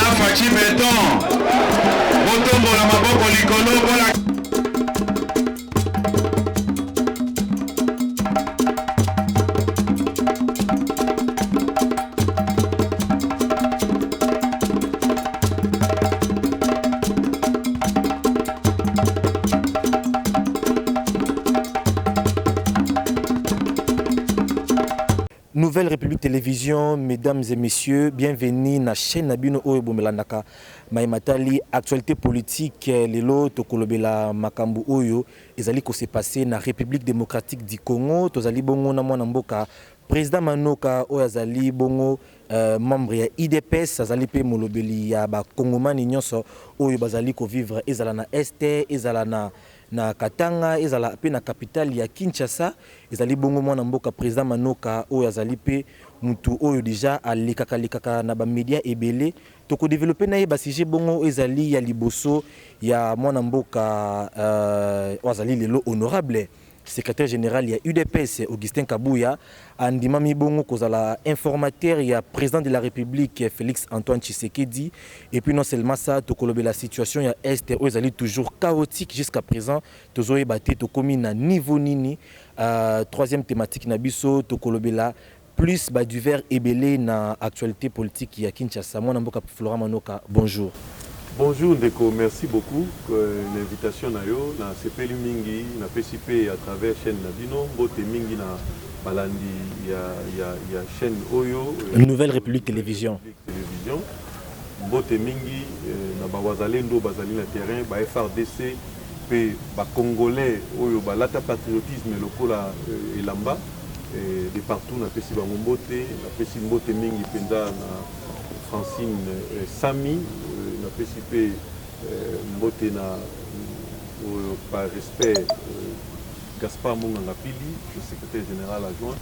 na fachi beton botombola maboko likolo mpona Nouvelle République Télévision, mesdames et messieurs, bienvenue na chaîne Nabino Oyo Bomelanaka. Maïmatali, actualité politique, lelo tokolobela makambu Oyo, ezali ko se passé na République démocratique du Congo, tozali bongo na mwana mboka président Manoka Oyo azali bongo membre ya IDPS, azali pe molobeli ya ba Kongomani nyonso Oyo bazali ko vivre ezala na Este, ezala na Katanga, ezala pe na capitale ya Kinshasa, ezali bongo mwana mboka président Manoka Oyo azali pe mutu Oyo déjà alikaka na ba média ebele toko développer na ye ba sujet bongo ezali ya liboso ya mwana mboka azali lelo honorable secrétaire général ya UDPS Augustin Kabouya andimami bongo kozala informateur ya président de la République Félix Antoine Tshisekedi et puis non seulement ça tokolobe la situation ya Est ezali toujours chaotique jusqu'à présent tozoye baté tokomi na niveau nini troisième thématique na biso tokolobe la plus du verre ébélé na actualité politique ya Kinshasa mwana mboka Florent Manoka bonjour. Bonjour Ndeko, merci beaucoup pour l'invitation na yo na sepeli mingi na PCP à travers chaîne Nabino bote mingi na balandi ya chaîne Oyo Nouvelle République Télévision bote mingi na bawazalendo bazali na terrain ba FRDC pe ba congolais Oyo balata patriotisme lokola elamba de partout na pesi ba mbote na pesi mbote mingi penza na Francine Sami na PCP mbote na par respect Gaspard Munganga Pili, le secrétaire général adjoint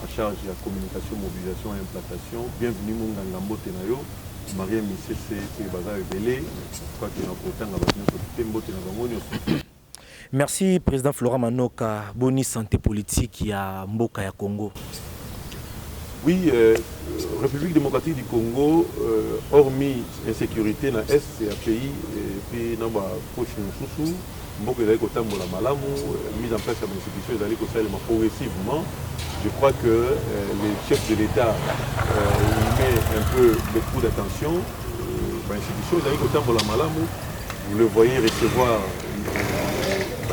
en charge de la communication, mobilisation et implantation. Bienvenue Munganga mbote na yo. Marie Missese et Baza Ebele. Je crois que nous avons mbote na bango nyonso. Merci président Florent Manoka, boni santé politique ya mboka ya Congo. Oui, République démocratique du Congo, hormis insécurité dans l'Est, c'est un pays, et puis dans la poche de Mboka la Malamu, mise en place de l'institution progressivement. Je crois que le chef de l'État met un peu beaucoup d'attention. L'institution la Malamu, vous le voyez recevoir,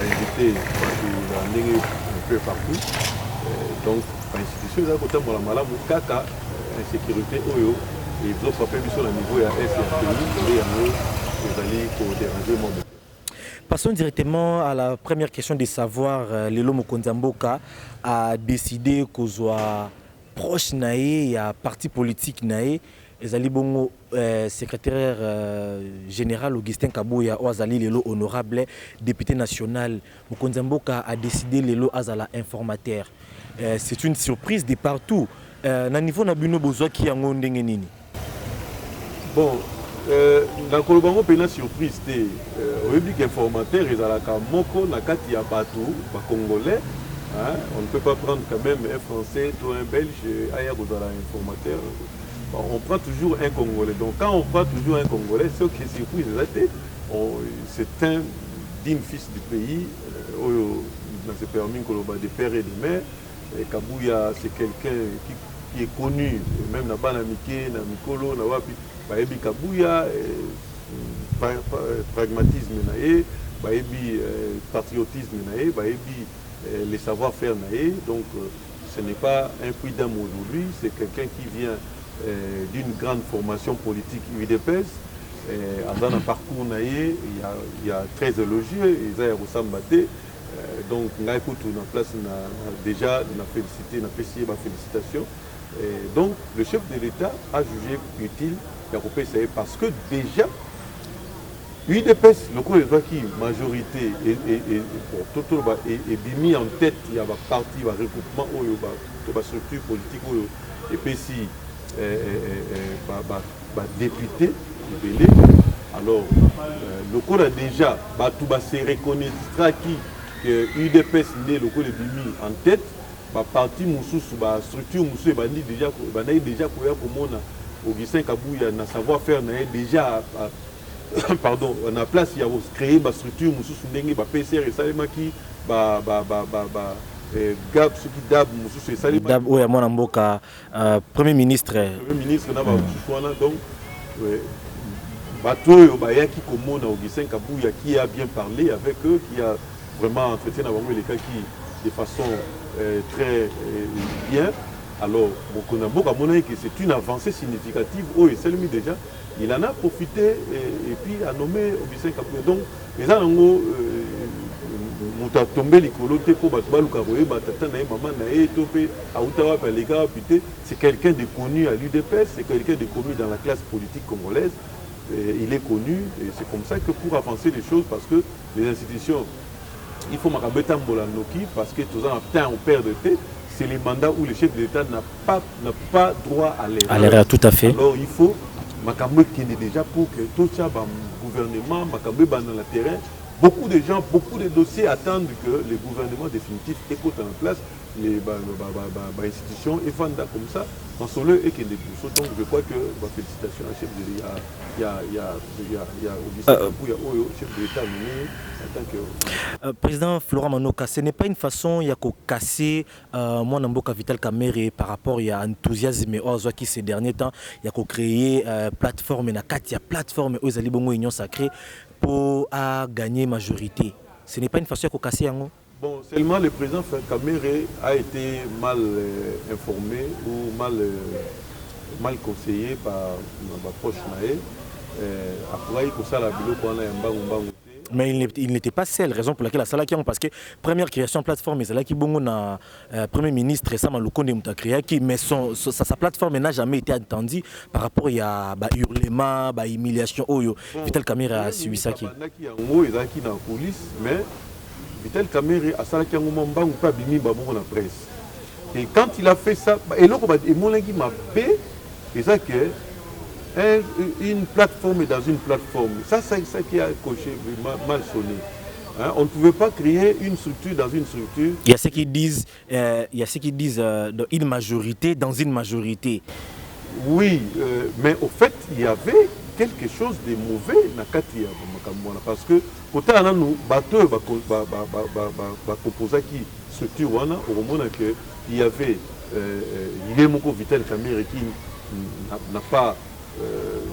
invité un peu partout. Donc, l'institution est côté de la malamu kaka insécurité oyo et ils ont frappé sur le niveau de SFPI. Passons directement à la première question de savoir Lelo Mokonzamboka a décidé qu'on soit proche naé à parti politique naé ezali bongo secrétaire général Augustin Kabouya Oazali Lelo honorable député national Mokonzamboka a décidé Lelo azala informateur. C'est une surprise de partout. Na niveau na bino bozwa ki yango ndenge nini? Bon, dans Kolobango pena surprise te République informateur ezalaka moko na kati ya bato ba congolais. On ne peut pas prendre quand même un français ou un belge aya bozala informateur. Bon, on prend toujours un congolais. Donc quand on prend toujours un congolais, ce qui est surprise c'est un digne fils du pays. Dans ce permis de père et de mère. Et Kabouya, c'est quelqu'un qui est connu, même dans Banamike, dans Mikolo, dans Wapi. Baebi Kabouya, pragmatisme, patriotisme, les savoir-faire. Donc, ce n'est pas un puits d'âme aujourd'hui, c'est quelqu'un qui vient d'une grande formation politique UDPS. Dans un parcours, il y a très élogieux, il y a Rossambate. Donc, on a place déjà félicité, félicitations. Donc, le chef de l'État a jugé utile parce que déjà, l'UDPS, le coup de qui majorité est mis en tête, il y a un parti, il y a un regroupement, il y a une structure politique, et puis si député, alors, le coup a déjà, tout se reconnaîtra qui UDPS né le coup de Bimi en tête, parti Moussous, structure Moussou et déjà déjà Augustin Kabouya na savoir-faire déjà pardon, on a place il y a créé ma structure mususu ndenge ba PCR et salemaki ba gab ce qui dab mususu et salemaki dab oya mwana mboka premier ministre na ba mususu donc bato bayaki komona Augustin Kabouya qui a bien parlé avec eux, qui a vraiment entretenu avec les cas qui de façon très bien. Alors Mokonamboka monnaie que c'est une avancée significative. Oh, et Selmi déjà, il en a profité et puis a nommé Augustin Kabouya. Donc les gens ont tombé les colotés pour c'est quelqu'un de connu à l'UDPS, c'est quelqu'un de connu dans la classe politique congolaise. Il est connu et c'est comme ça que pour avancer les choses, parce que les institutions, il faut m'arrêter Noki parce que tous on perd de thé. C'est les mandats où le chef de l'État n'a pas droit à l'erreur. Tout à fait. Alors il faut Makambe qui est déjà pour que tout ça, le gouvernement, Makambe dans le terrain, beaucoup de gens, beaucoup de dossiers attendent que le gouvernement définitif écoute en place les institutions et vendent comme ça. En solo et qu'il est donc je crois que félicitations à chef de l'État. Il y a Augustin Kabouya, chef de l'État en tant que président Florent Manoka, ce n'est pas une façon de casser mon Mboka Vital Kamerhe par rapport à l'enthousiasme qui ces derniers temps, il y a créé plateforme et il y a plateforme aux Alibongo Union Sacrée pour gagner majorité. Ce n'est pas une façon de casser yango. Bon, seulement le président Kamerhe a été mal informé ou mal conseillé par ma proche Naé. Après, il faut la bilo pour mais il n'était pas seul, raison pour laquelle la salle qui parce que première création de plateforme, c'est là qui bongo na premier ministre Sama Lukonde Mutakriaki, mais sa plateforme n'a jamais été entendue par rapport à hurlement, humiliation. Vital Kamerhe a suivi ça qui. Mais Vital Kamerhe a ça qui a un pas bimi babou na presse. Et quand il a fait ça, et là il m'a fait et ça que une plateforme dans une plateforme, ça c'est ça qui a coché mal sonné. Hein? On ne pouvait pas créer une structure dans une structure. Il y a ceux qui disent, une majorité dans une majorité. Oui, mais au fait, il y avait quelque chose de mauvais dans Katia, parce que quand on a nous bateau, composé qui structure, il y avait Vital Kamerhe qui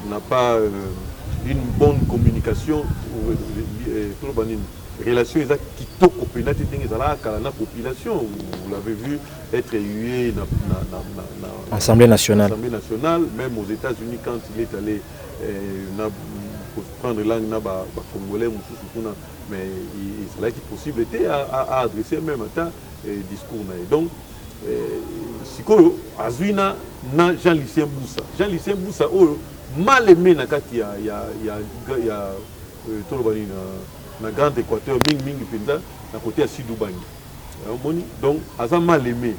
n'a pas une bonne communication relation qui toque au la population, vous l'avez vu être hué dans l'Assemblée nationale. Même aux États-Unis quand il est allé prendre langue congolais, mais il a été possibilité à adresser même un discours. Donc Siko Azuina na Jean-Lucien Boussa. Jean-Lucien Boussa mal aimé na kati ya Tolobani na Grand Équateur mingi penza na côté à Sidoubangi. Donc Azan mal aimé.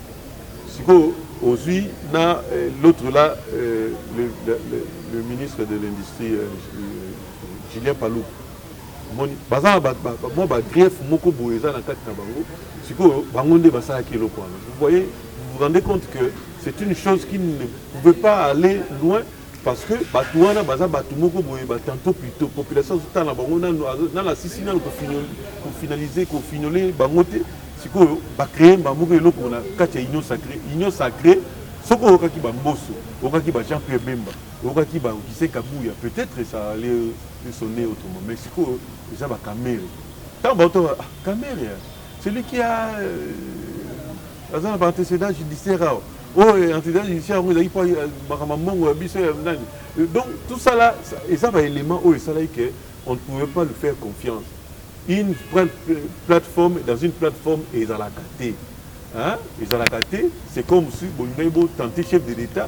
Siko Ozui na l'autre là le ministre de l'industrie Julien Palou. Baza moi grief moko boeza na kati na bango. Siko bangonde basala kilo kwa. Vous voyez, vous vous rendez compte que c'est une chose qui ne pouvait pas aller loin parce que batouana baza batumoko boye tantôt plutôt population dans la bango dans la sisina pour finaliser pour finoler bangote siko ba créer bamoko eloko na kati ya union sacrée soko okaki bamboso okaki ba Jean-Pierre Bemba okaki ba Augustin Kabouya peut-être ça allait sonner autrement mais siko déjà ba Kamerhe tant bato Kamerhe celui qui a un antécédent judiciaire. Antécédent judiciaire, donc tout ça là, et ça va élément où on ne pouvait pas lui faire confiance. Une plateforme, dans une plateforme, ils ont la caté. Hein? Ils ont la caté, c'est comme si vous tentez chef de l'État,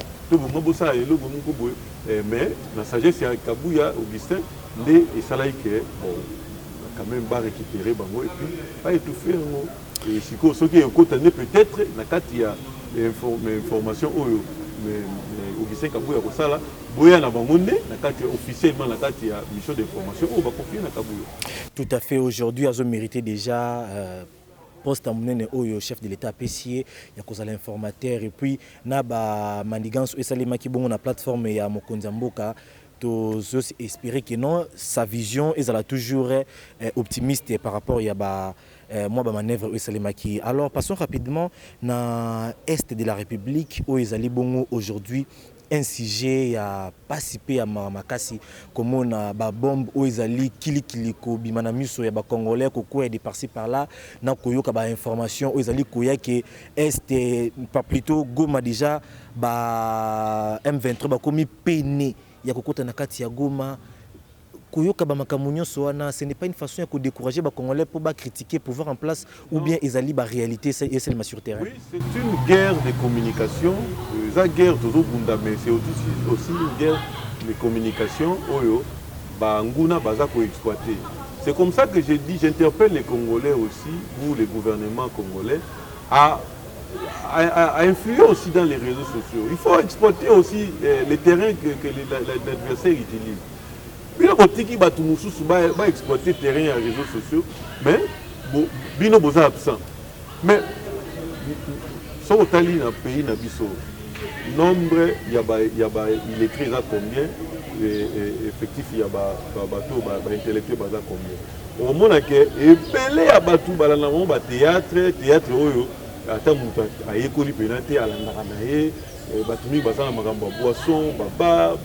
mais la sagesse, c'est Kabouya, Augustin, et ça là, quand même pas récupérer et puis pas étouffer. Et si ce qui est peut-être il y a information mais Augustin Kabouya ça là boya na bangonde officiellement il y a mission d'information va confier na Kabouya. Tout à fait, aujourd'hui ils ont mérité déjà poste à monene oyo chef de l'état apprécié ya kozala informateur et puis na ba manigance esalema ki bongo na plateforme ya mokonzi mboka to espérer que non sa vision est toujours optimiste par rapport à ba moi ba manœuvre esalema ki. Alors passons rapidement na est de la République où ezali bongo aujourd'hui un sujet à participer à Makasi comme on a ba bombe où ezali kiliko bimana miso ya ba congolais ko de par-ci par-là na koyoka ba information où ezali koya que est pas plutôt Goma déjà ba M23 ba komi peiné ya kokota na kati ya Goma koyoka ba makamunyo soana, ce n'est pas une façon de décourager les Congolais pour critiquer le pouvoir en place ou bien ils allaient la réalité et c'est le sur terrain. Oui, c'est une guerre de communication. La guerre de Bunda, mais c'est aussi une guerre de communication. Oyo, Nguna Bazako exploité. C'est comme ça que j'ai dit, j'interpelle les Congolais aussi, ou les gouvernements congolais, à influer aussi dans les réseaux sociaux. Il faut exploiter aussi les terrains que l'adversaire utilise. Bino kotiki batu mususu ba exploiter terrain à réseaux sociaux, mais bino boza absent. Mais so otali na pays na biso nombre il écrit ça combien et effectif il y a bateau ba intellectuel baza combien. Au moment que epelé ya batu balana mo ba théâtre oyo ata muta ayekoli penate ala na ye batu ni baza na makambo boisson baba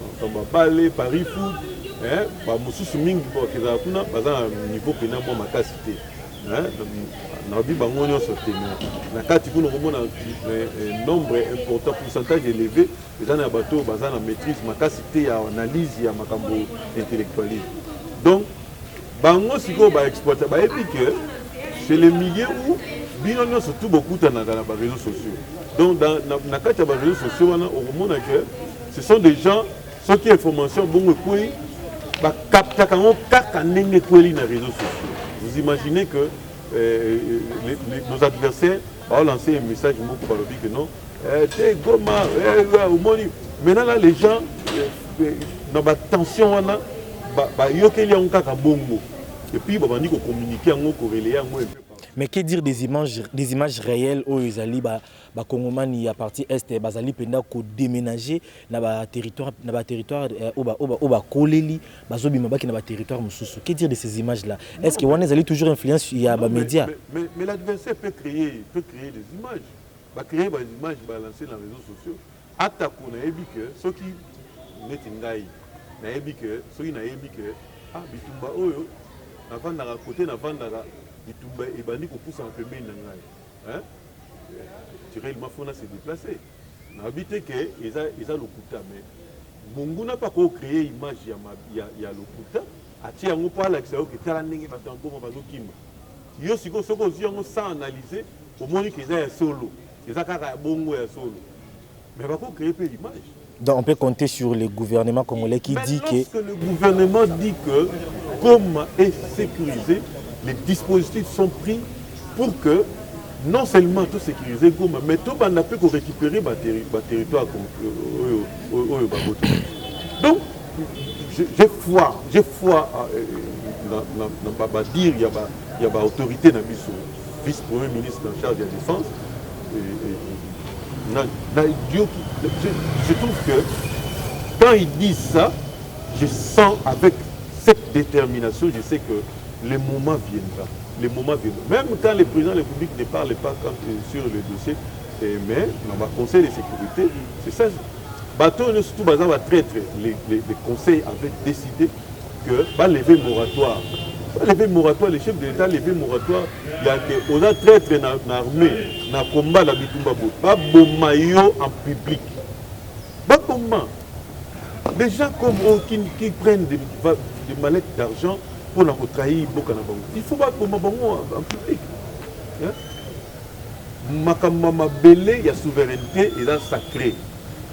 balé Paris foot. Mosusu mingi kezala kuna baza na niveau pena mwa makasi te nabi bango nyonso te na kati kuna komona nombre important pourcentage élevé eza na bato baza na maîtrise makasi te ya analyse ya makambo intellectualisme. Donc bango sikoyo baexploite bayebi que c'est le milieu où bino nyonso tu bokutanaka na baréseaux sociaux. Donc na kati ya baréseaux sociaux wana okomona que ce sont des gens soki information bongo ekwei vous imaginez que nos adversaires ont lancé un message que non. Maintenant là, les gens, dans la tension, et puis ils vont communiquer en corrélé. Mais que dire des images réelles où ils allaient ba Congomani à partir est bazali penda ko déménager na ba territoire au ba koleli bazobi mabaki na ba territoire mususu. Que dire de ces images là? Est-ce que on est allé toujours influence il y a ba médias? Mais l'adversaire peut créer des images. Va créer des images balancer dans les réseaux sociaux. Atako na ebi que ceux qui netingai na ebi que ceux qui na ebi que bitumba oyo na vanda à côté na vanda bitumba et bandi ko pousse en pembé na ngai. Hein? Réellement faut se déplacer. N'habite que ils a lokuta mais Mungu n'a pas créé image ya lokuta atia ngo pa la que tala ndenge batango bazokima. Yo siko soko ziongo sans analyser au moins qu'ils aient solo. Ils a kaka bongo ya solo. Mais pas créer peu l'image. Donc on peut compter sur le gouvernement congolais qui dit que lorsque le gouvernement dit que comme est sécurisé, les dispositifs sont pris pour que non seulement tout sécuriser Goma, mais tout le monde peut récupérer le territoire. Donc, j'ai foi dans dire il y a une autorité dans le vice-premier ministre en charge de la défense. Je trouve que quand ils disent ça, je sens avec cette détermination, je sais que le moment viendra. Les moments viennent. Même quand le président de la République ne parle pas sur le dossier, mais dans le Conseil de sécurité, c'est ça. Bateau, surtout, les conseils avaient décidé que va lever le moratoire. Les chefs de l'État lever le moratoire. Il y a des on a traître dans l'armée, dans le combat de la Bitumbabo. Pas bombayo en public. Pas bomba. Des gens comme eux qui prennent des mallettes d'argent pour la trahir beaucoup na bango. Il faut pas comme bango en public. Makamama belé ya souveraineté et là sacré.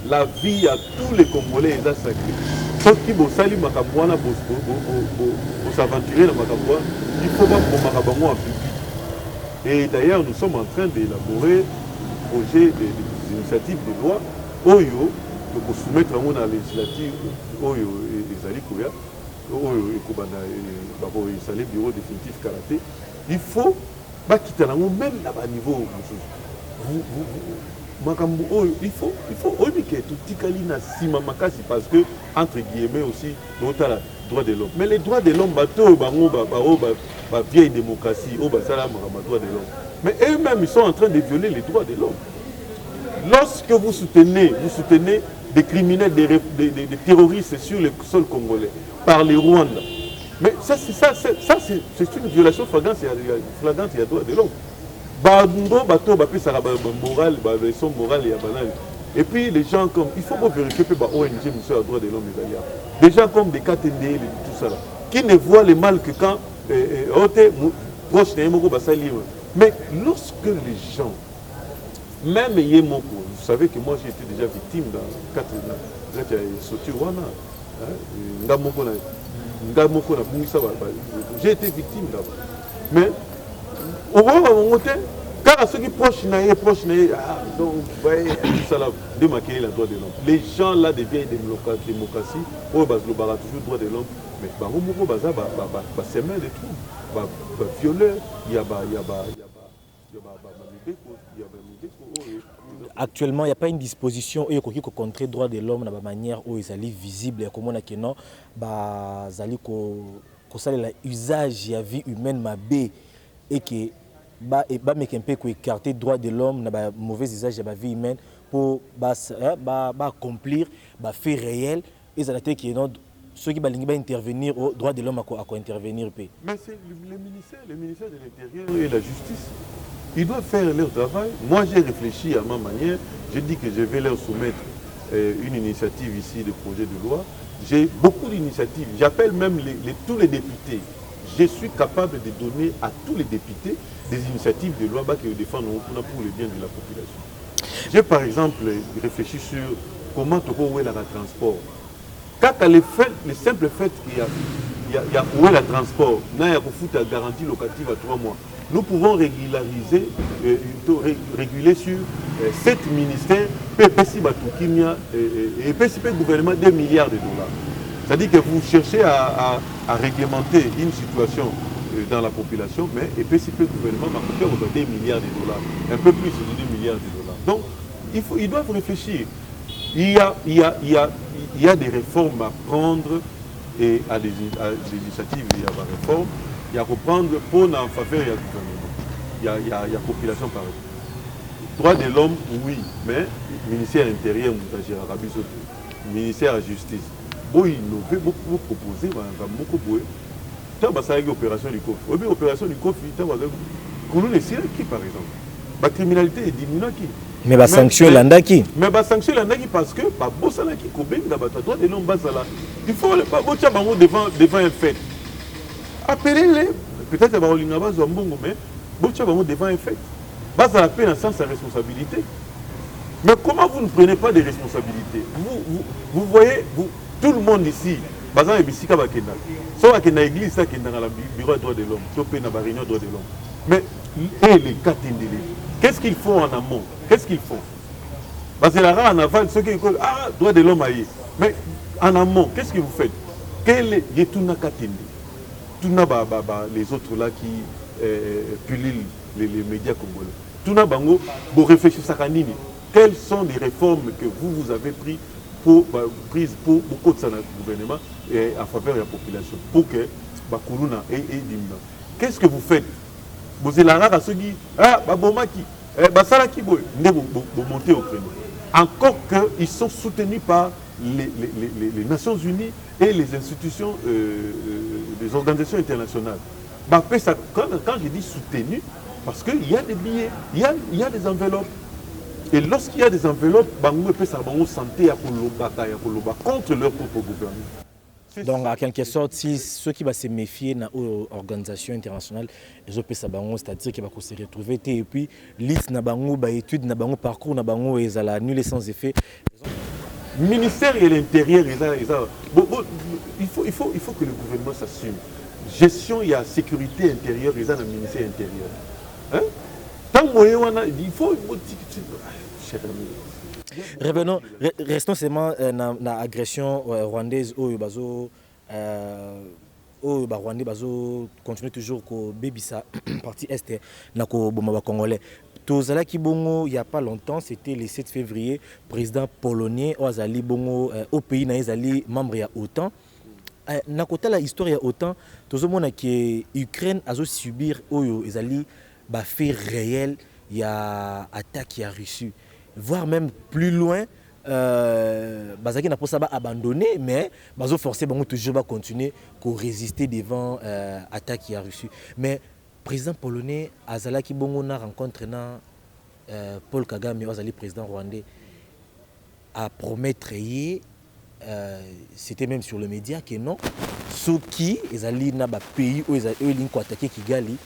La vie à tous les Congolais est là sacré. Ceux qui vont saluer Makabouana pour s'aventurer dans Makabouana, il faut pas pour Makabango en public. Et d'ailleurs, nous sommes en train d'élaborer un projet des initiatives de loi Oyo pour soumettre à la législative Oyo et Zali Koya. Il bureau définitif karaté. Il faut bakita nango même na ba niveau makambo oyo il faut obike tutikali na sima makasi parce que entre guillemets aussi totala droit de l'homme mais les droits de l'homme bato bango ba vieille démocratie au basala makambo droits de l'homme mais eux-mêmes ils sont en train de violer les droits de l'homme. Lorsque vous soutenez des criminels, des terroristes sur le sol congolais par les Rwandais, mais ça c'est une violation flagrante des droits de l'homme. Et puis les gens comme, il faut vérifier que ONG, monsieur, droits de l'homme, des gens comme des KTND et tout ça là, qui ne voient le mal que quand mais lorsque les gens, même Yemoko, vous savez que moi j'ai été déjà victime dans 4 j'ai été victime là. Mais au moment quand ceux qui proches donc vous voyez ça là démarquer la droit de l'homme. Les gens là des vieilles démocraties, toujours droit de l'homme, mais c'est même des trous, violeurs, il y a actuellement, il n'y a pas une disposition qui contre les droits de l'homme de manière où ils sont visibles, comme on a que non, usage de la vie humaine et que un peu écarter les droits de l'homme, le mauvais usage de la vie humaine pour accomplir des faits réels et ceux qui vont intervenir aux droits de l'homme à intervenir. Mais c'est le ministère de l'Intérieur et la justice. Ils doivent faire leur travail. Moi, j'ai réfléchi à ma manière. J'ai dit que je vais leur soumettre une initiative ici de projet de loi. J'ai beaucoup d'initiatives. J'appelle même tous les députés. Je suis capable de donner à tous les députés des initiatives de loi qui défendent pour le bien de la population. J'ai par exemple réfléchi sur comment trouver le transport. Quand le simple fait qu'il y a où est le transport, il y a une garantie locative à 3 mois. Nous pouvons régulariser, réguler sur 7 ministères, et le gouvernement 2 milliards de dollars. C'est-à-dire que vous cherchez à réglementer une situation dans la population, mais le gouvernement va coûter 2 milliards de dollars, un peu plus de 2 milliards de dollars. Donc, ils doivent réfléchir. Il y a des réformes à prendre et à des initiatives, il y a des réformes. Il y a reprendre pour en faveur du gouvernement. Il y a la population par exemple. Droits de l'homme, oui, mais ministère intérieur, ministère de la justice. Bon, innover, beaucoup proposer, beaucoup de tant que ça a une opération du COF. Oui, opération du COF, tant que nous les qui par exemple. La criminalité est diminuée qui. Mais la sanction est qui. Mais la sanction est parce que pas beau ça qui combien de droits de l'homme il faut pas beau devant un fait. Appelez-les, peut-être que vous avez un bon mais vous devant un fait. Bas à la peine sans sa responsabilité. Mais comment vous ne prenez pas de responsabilités? Vous voyez, tout le monde ici, Bazan et Bissika Bakenda, soit qu'il y a une église qui est dans le bureau des droits de l'homme, topé dans la réunion des droits de l'homme. Mais les cas qu'est-ce qu'ils font en amont? Qu'est-ce qu'ils font? Parce que là, en aval, ceux qui disent droits de l'homme aïe. Mais en amont, qu'est-ce que vous faites? Quel est tout na katende? Les autres là qui pullulent les médias congolais. Tout na bango, vous réfléchissez à Kanini. Quelles sont les réformes que vous avez prises pour beaucoup de gouvernement et en faveur de la population pour que Bakuluna et Dimna. Qu'est-ce que vous faites? Vous êtes là à ceux qui Babomaki, Basalaki Boy, vous montez au créneau. Encore qu'ils sont soutenus par les Nations Unies et les institutions des organisations internationales. Quand je dis soutenu, parce qu'il y a des billets, il y a des enveloppes. Et lorsqu'il y a des enveloppes, Bango peut s'abonner santé à Koloba contre leur propre gouvernement. Donc, en quelque sorte, si ceux qui vont se méfier dans l'organisation internationale, ils ont c'est-à-dire qu'ils vont se retrouver. Et puis, liste na bango, études na bango, parcours na bango, ils ont annulé sans effet. Le ministère de l'Intérieur, il faut que le gouvernement s'assume. Gestion, il y a sécurité intérieure, ils ont le ministère intérieur. Hein? Il faut. Revenons, restons seulement dans l'agression rwandaise au au Rwandais bazo continuer toujours ko bebisa partie est na ko boma congolais. Tozala ki bongo il y a pas longtemps, c'était le 7 février, président polonais Ozali bongo au pays na ezali membre ya OTAN. Na kota la histoire ya OTAN, tozomona que Ukraine azo subir oyo ezali ba fait réel ya attaque ya Russie, voire même plus loin. Bazaki n'a pas ça abandonné, mais bazo forcé bango toujours va continuer à résister devant attaque qui a reçu. Mais président polonais azalaki bongo na rencontre na Paul Kagame azali président rwandais a promettre c'était même sur le média que non soki ezali na ba pays où ezali ko attaquer Kigali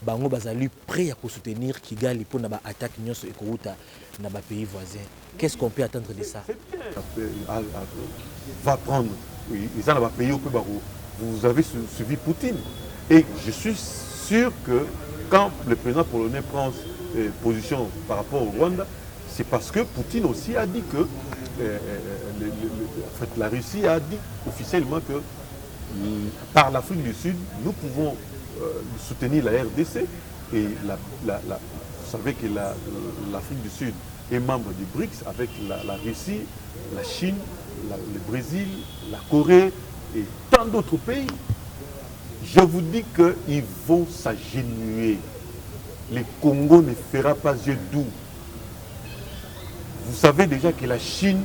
bango bazali prêt à soutenir Kigali pour na ba attaque nyonso ekouta na ba pays voisins. Qu'est-ce qu'on peut attendre de ça? Va prendre, oui, ils ont pays au Pébarou. Vous avez suivi Poutine. Et je suis sûr que quand le président polonais prend position par rapport au Rwanda, c'est parce que Poutine aussi a dit que en fait, la Russie a dit officiellement que par l'Afrique du Sud, nous pouvons soutenir la RDC. Et vous savez que l'Afrique du Sud est membre du BRICS avec la Russie, la Chine, le Brésil, la Corée et tant d'autres pays. Je vous dis qu'ils vont s'agenouiller. Le Congo ne fera pas yeux doux. Vous savez déjà que la Chine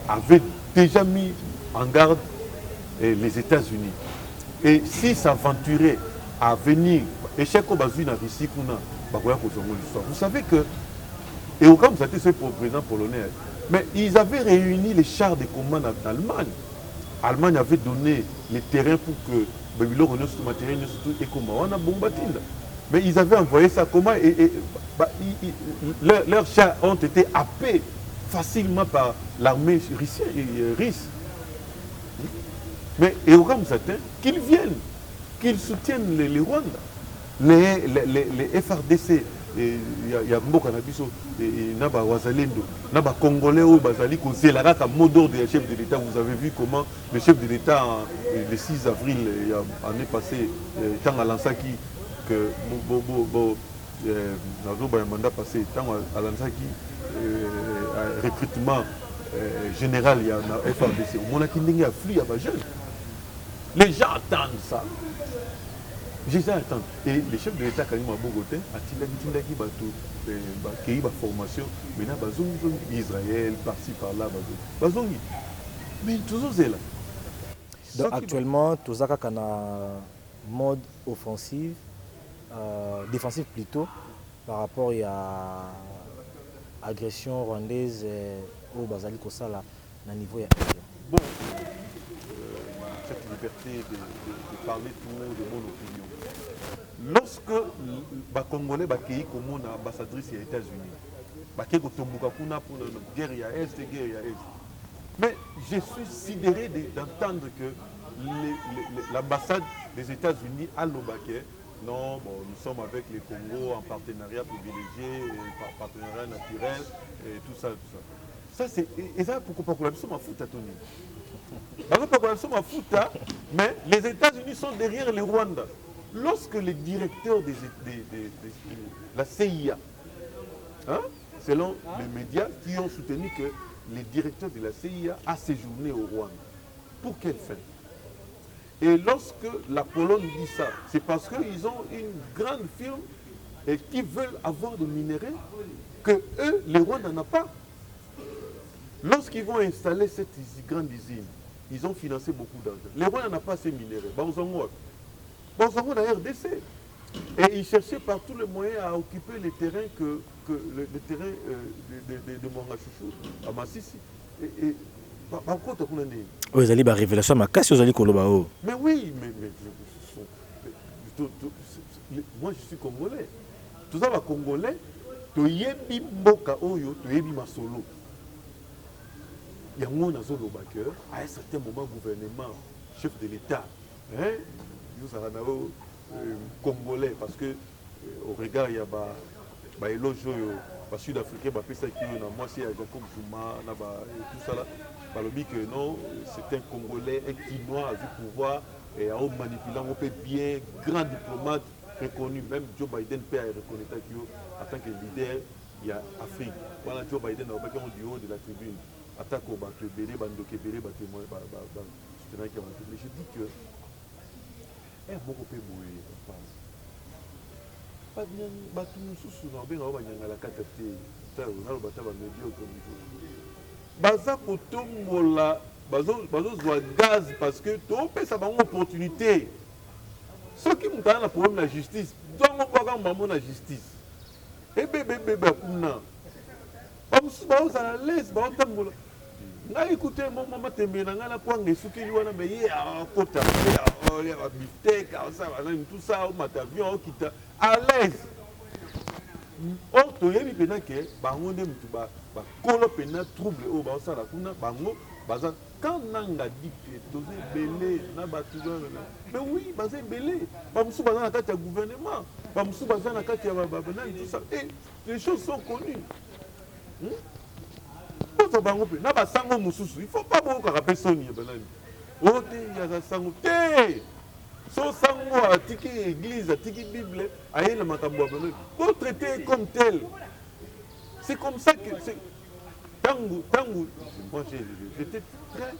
avait déjà mis en garde les États-Unis. Et s'ils s'aventuraient à venir, vous savez que, et au cas où c'était ce président polonais, mais ils avaient réuni les chars de combat en Allemagne. L'Allemagne avait donné les terrains pour que mais ils avaient envoyé ça comment leurs chars ont été happés facilement par l'armée russe. Mais et au cas où c'était qu'ils viennent, qu'ils soutiennent les Rwandais, les FRDC. Il y a beaucoup de Wazalendo, Naba Congolais ou Bazali, c'est la mot d'ordre du chef de l'État. Vous avez vu comment le chef de l'État, le 6 avril, l'année passée, tant à Lansaki, que mandat passé, tant à Lansaki, recrutement général, il y a un FRDC. On a qui a flux, il y a jeunes. Les gens attendent ça. J'essaie d'attendre. Et le chef de l'État, Karim Abogote, a créé ma formation. Maintenant, Israël, par-ci, par-là, mais toujours c'est là. Donc, actuellement, tout ça, on a mode offensif, défensif plutôt, par rapport à l'agression rwandaise au Bazali Kosala, à niveau. Bon, cette liberté de parler tout de mon opinion. Lorsque les Congolais sont ambassadrice des États-Unis, guerre à Est, guerre à Est. Mais je suis sidéré d'entendre que l'ambassade des États-Unis à l'Obaké, non, bon, nous sommes avec les Congo en partenariat privilégié, partenariat naturel, et tout ça, tout ça. Ça, c'est. Et ça, pourquoi pas nous sommes en foot à Tony. Nous sommes en foot, mais les États-Unis sont derrière le Rwanda. Lorsque les directeurs de la CIA, selon les médias qui ont soutenu que les directeurs de la CIA a séjourné au Rwanda, pour quelle fin? Et lorsque la Pologne dit ça, c'est parce qu'ils ont une grande firme et qui veulent avoir des minéraux que eux, les Rwandais n'en ont pas. Lorsqu'ils vont installer cette grande usine, ils ont financé beaucoup d'argent. Les Rwandais n'ont pas ces minéraux. Bonjour la RDC. Et ils cherchaient par tous les moyens à occuper les terrains le terrain de Morachouchou, à Massissi. Et par contre, vous allez révélation ma casse, vous allez Kolobao. Mais oui, moi je suis congolais. Tout ça va congolais, tu yebi mboka oyo, tu yebi masolo. Il y a un à un certain moment, gouvernement, chef de l'État, nous avons congolais, parce que au regard, il y a des éloges sud-africains, moi c'est Jacob Zuma, tout ça là. Que non, c'est un Congolais, un Quinois a du pouvoir, et à manipulant, on peut bien, grand diplomate reconnu, même Joe Biden peut reconnaître en tant que leader, il y a Afrique. Voilà, Joe Biden a au du haut de la tribune, attaque au bateau, Bélé, Bandoké, Bélé, témoin, mais je dis que, beaucoup peut mourir, je pense. Pas bien, tout le monde sous-sous, bien, on va y la carte, ça, on a le bateau, on va me dire comme il faut. Baza kotombola bazozwa gaz parce que topesa bango opportunité soki moto aza na problème na justice ntongo kwaka mbambo na justice ebebebebe akuna bamosusu baozala lese baotambola ngai ekute matembe na ngai na kwanga esukeli wana me ye akota mpe babiftek aosabanani tout ça omata avion aokita à l'aise or toyebi mpena ke bango nde mutu bakolo mpena trouble oyo baosala kuna bango baza quand nanga di ke toza ebele na bato mais oui baza ebele bamosusu baza na kati ya gouvernement bamosusu baza na kati ya banani tout ça et les choses sont connues oza bango mpe na basango mosusu il faut pas bokaka mpe soni ya banani o te yaza sango te so sango atiki église atiki bible aye na makambo ya banani faut traiter comme tel c'est comme ça que tango moi j'étais très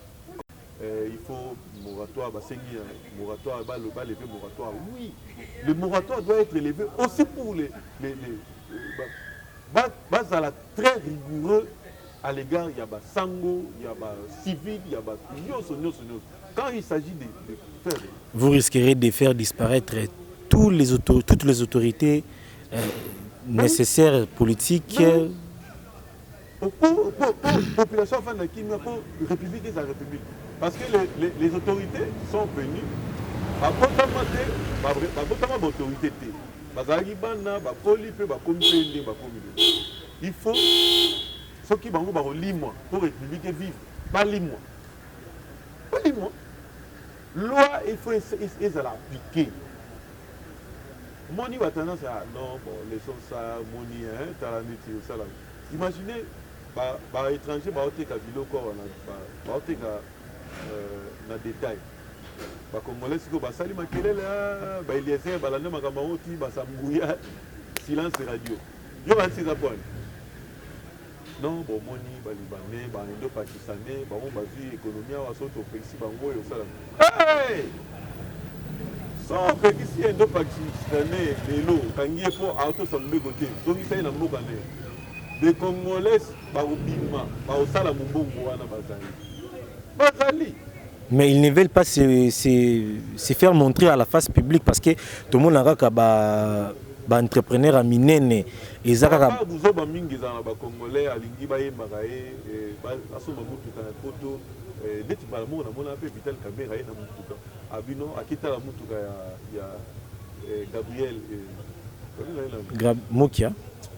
il faut moratoire basengi moratoire lever moratoire oui le moratoire doit être élevé aussi pour les bazala très rigoureux à l'égard il y a basango il y a civil il y a nyonso. Quand il s'agit de faire vous risquerez de faire disparaître toutes les autorités nécessaires politiques pour population enfin qui n'a pas république et sa république parce que les autorités sont venues babotama autorité te bazalaki bana bakoli mpe bakomi mpe nde bakomi il faut soki bango bakolimwa pour république vive balimwa loi il faut ezala appliquer moni batendance à non bon laissons ça moni tala neti osala imaginez baétranger baoteka biloko wana baoteka na détail bakongolais sikoyo basali makelele baeliezer balanda makambo yango ti basambuya silence radio yo batisaka pwani non bomoni balibanais baindo-pakistanais bango bazwi économie awa so topekisi bango oyo osala so opekisi indo-pakistanais lelo kangi ye mpo aotosamubeko te soki sai na mboka ne les Congolais baobima baosala mombongo wana bazali. Mais ils ne veulent pas se faire montrer à la face publique parce que tout le monde a un entrepreneur à minene et ça ka buzo ba mingi za ba Congolais alingi ba yembaka asoma mutuka na poto neti bala mo na mona pe Vital Kamerhe na mutuka abino akita la mutuka ya Gabriel Mokia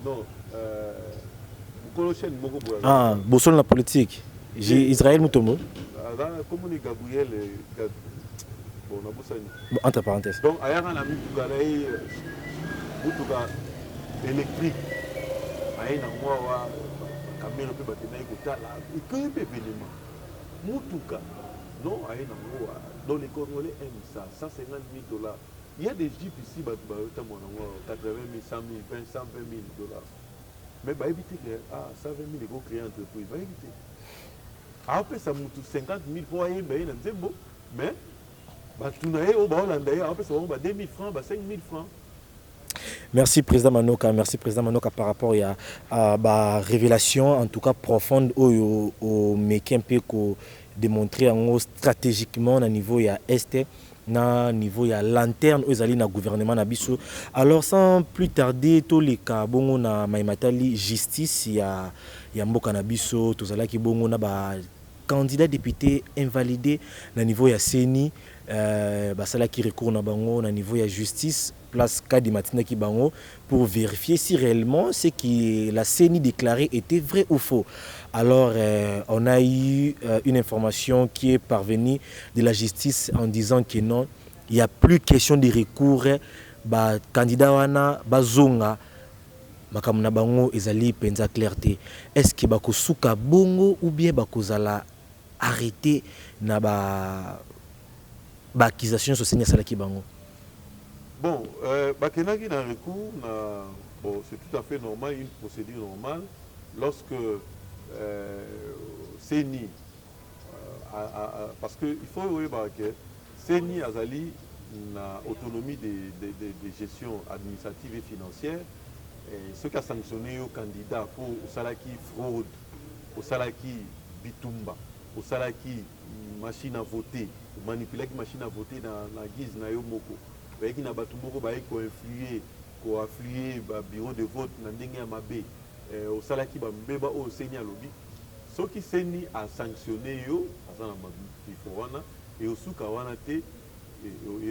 non ah, Bossol la politique. J'ai Israël Mutombo. Comment est Gabriel bon, entre parenthèses. Donc, il y a un mutuka électrique. Il y a un caméra qui est événement. Mutuka. Non, donc les Congolais aiment ça. 150 000 $. Il y a des jeeps ici, 80 000, 100 000, 120 000 $. Mais bah éviter que 120 000 euros créer une entreprise, bah éviter. Après ça monte 50 000 pour aller payer dans Zembo, mais bah tout n'aille au bas Hollandais, après ça on va 2 000 francs, bah 5 000 francs. Merci président Manoka par rapport à la révélation en tout cas profonde au Mekempe ko démontrer en stratégiquement au niveau ya est na niveau ya lanterne aux alliés na gouvernement na biso. Alors sans plus tarder tous les cas bongo na maimatali justice ya mboka na biso tozala ki bongo na ba candidat député invalidé na niveau ya CENI basala ki recours na bango na niveau ya justice place Kadi Matina ki bango pour vérifier si réellement ce que la CENI déclaré était vrai ou faux. Alors on a eu une information qui est parvenue de la justice en disant que non, il n'y a plus question de recours ba candidat wana bazonga makamuna bango ezali penza clarté. Est-ce que bako suka bongo ou bien bako zala arrêté na ba accusation sur Seigneur Salaki Bango. Bon, Bakenaki dans recours, bon, c'est tout à fait normal, une procédure normale. Lorsque CENI, parce qu'il faut voir que CENI Azali n'a autonomie de gestion administrative et financière. Ce qui a sanctionné au candidat pour au Salaki fraude, au Salaki bitumba, au Salaki machine à voter, manipuler la machine à voter dans la guise na yo moko. Qui n'a pas tout le monde influer, bureau de vote dans le Mabé, au Salaki Bambeba au Seigneur Lobby. Ce qui s'est à sanctionner, et au Soukawanate, et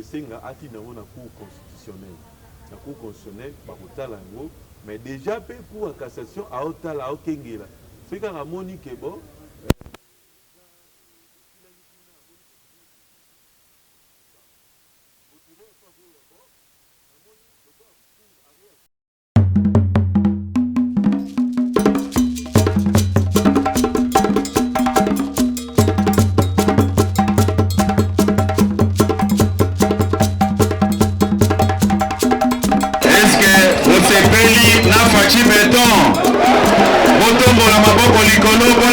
c'est un cour constitutionnel. La cour constitutionnelle, mais déjà, pour la cassation, à Otala, au Kengela. C'est quand la Monique est bon. Beton, botombo la maboko likolo.